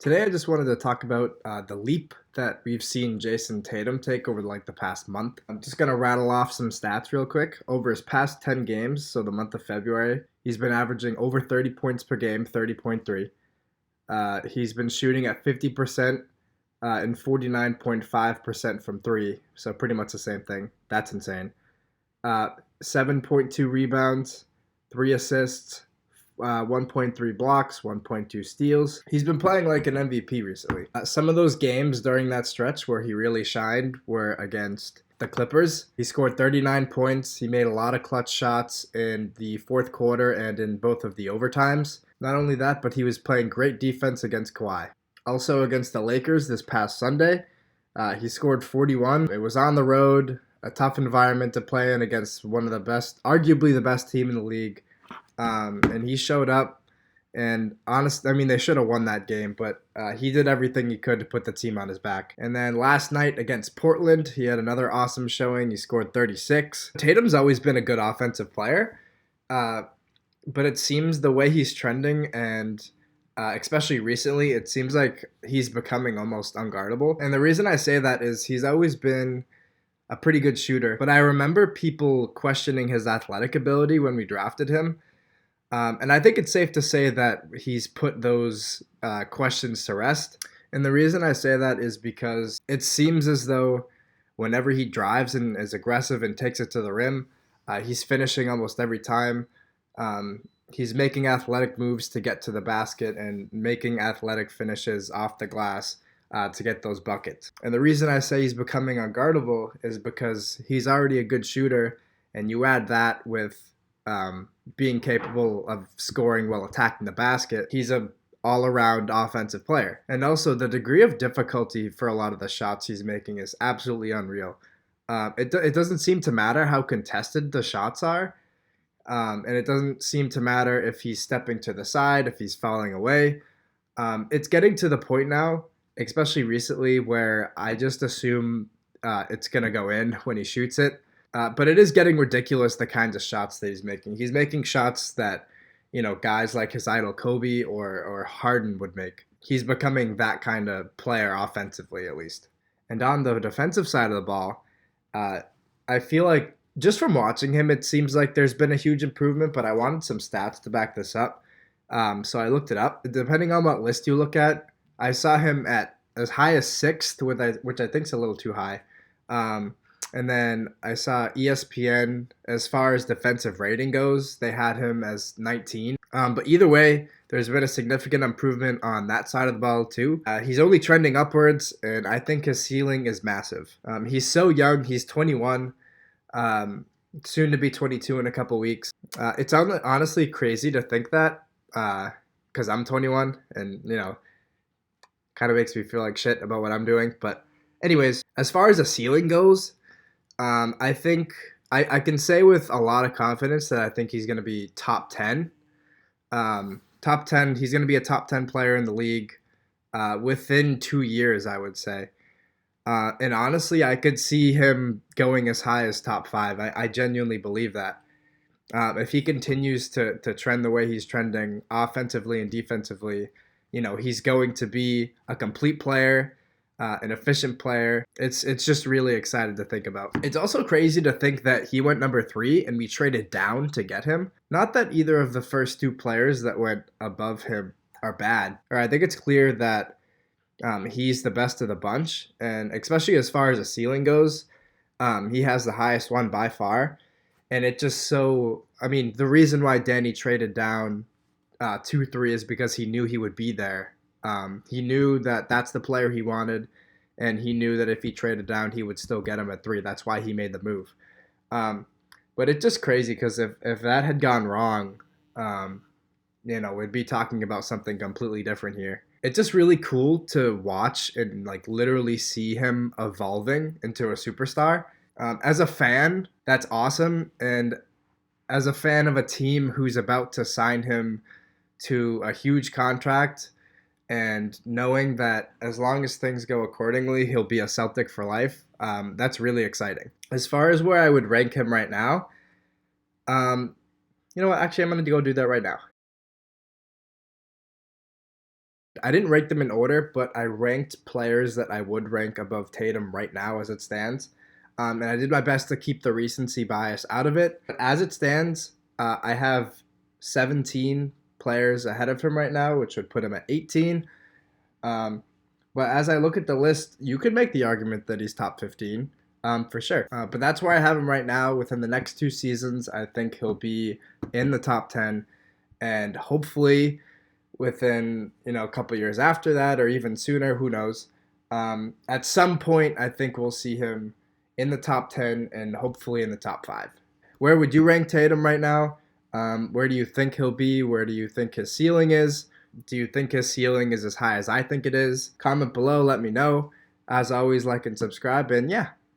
Today, I just wanted to talk about the leap that we've seen Jayson Tatum take over the past month. I'm just gonna rattle off some stats real quick. Over his past 10 games, so the month of February, he's been averaging over 30 points per game, 30.3. He's been shooting at 50% and 49.5% from three, so pretty much the same thing. That's insane. Uh, 7.2 rebounds, 3 assists, 1.3 blocks, 1.2 steals. He's been playing like an MVP recently. Some of those games during that stretch where he really shined were against the Clippers. He scored 39 points. He made a lot of clutch shots in the fourth quarter and in both of the overtimes. Not only that, but he was playing great defense against Kawhi. Also against the Lakers this past Sunday, he scored 41. It was on the road, a tough environment to play in against one of the best, arguably the best team in the league. And he showed up. And honestly, I mean, they should have won that game, but he did everything he could to put the team on his back. And then last night against Portland, he had another awesome showing. He scored 36. Tatum's always been a good offensive player, uh, but it seems the way he's trending and especially recently, it seems like he's becoming almost unguardable. And the reason I say that is he's always been a pretty good shooter, but I remember people questioning his athletic ability when we drafted him. And I think it's safe to say that he's put those questions to rest. And the reason I say that is because it seems as though whenever he drives and is aggressive and takes it to the rim, he's finishing almost every time. He's making athletic moves to get to the basket and making athletic finishes off the glass to get those buckets. And the reason I say he's becoming unguardable is because he's already a good shooter, and you add that with being capable of scoring while attacking the basket. He's a all-around offensive player. And also the degree of difficulty for a lot of the shots he's making is absolutely unreal. It doesn't seem to matter how contested the shots are. And it doesn't seem to matter if he's stepping to the side, if he's falling away. It's getting to the point now, especially recently, where I just assume it's going to go in when he shoots it. But it is getting ridiculous, the kinds of shots that he's making. He's making shots that, guys like his idol Kobe or Harden would make. He's becoming that kind of player offensively, at least. And on the defensive side of the ball, I feel like just from watching him, it seems like there's been a huge improvement, but I wanted some stats to back this up. So I looked it up. Depending on what list you look at, I saw him at as high as sixth, which I think is a little too high. And then I saw ESPN, as far as defensive rating goes, they had him as 19. But either way, there's been a significant improvement on that side of the ball too. He's only trending upwards, and I think his ceiling is massive. He's so young. He's 21, soon to be 22 in a couple weeks. It's honestly crazy to think that, because I'm 21, and kind of makes me feel like shit about what I'm doing. But anyways, as far as the ceiling goes, I think I can say with a lot of confidence that I think he's going to be top 10. Top 10, he's going to be a top 10 player in the league within 2 years, I would say. And honestly, I could see him going as high as top 5. I genuinely believe that. If he continues to trend the way he's trending offensively and defensively, he's going to be a complete player, an efficient player. It's just really exciting to think about. It's also crazy to think that he went number 3 and we traded down to get him. Not that either of the first 2 players that went above him are bad. Or I think it's clear that he's the best of the bunch, and especially as far as the ceiling goes, he has the highest one by far. And it just the reason why Danny traded down 2-3 is because he knew he would be there. He knew that that's the player he wanted, and he knew that if he traded down, he would still get him at 3. That's why he made the move. But it's just crazy because if that had gone wrong, we'd be talking about something completely different here. It's just really cool to watch and literally see him evolving into a superstar. As a fan, that's awesome. And as a fan of a team who's about to sign him to a huge contract, and knowing that as long as things go accordingly, he'll be a Celtic for life, that's really exciting. As far as where I would rank him right now, you know what? Actually, I'm going to go do that right now. I didn't rank them in order, but I ranked players that I would rank above Tatum right now as it stands. And I did my best to keep the recency bias out of it. But as it stands, I have 17 players ahead of him right now, which would put him at 18. Um, but as I look at the list, you could make the argument that he's top 15 for sure. But that's where I have him right now. Within the next 2 seasons, I think he'll be in the top 10. And hopefully within, a couple years after that or even sooner, who knows. At some point, I think we'll see him in the top 10 and hopefully in the top 5. Where would you rank Tatum right now? Where do you think he'll be? Where do you think his ceiling is? Do you think his ceiling is as high as I think it is? Comment below, let me know. As always, like and subscribe, and yeah,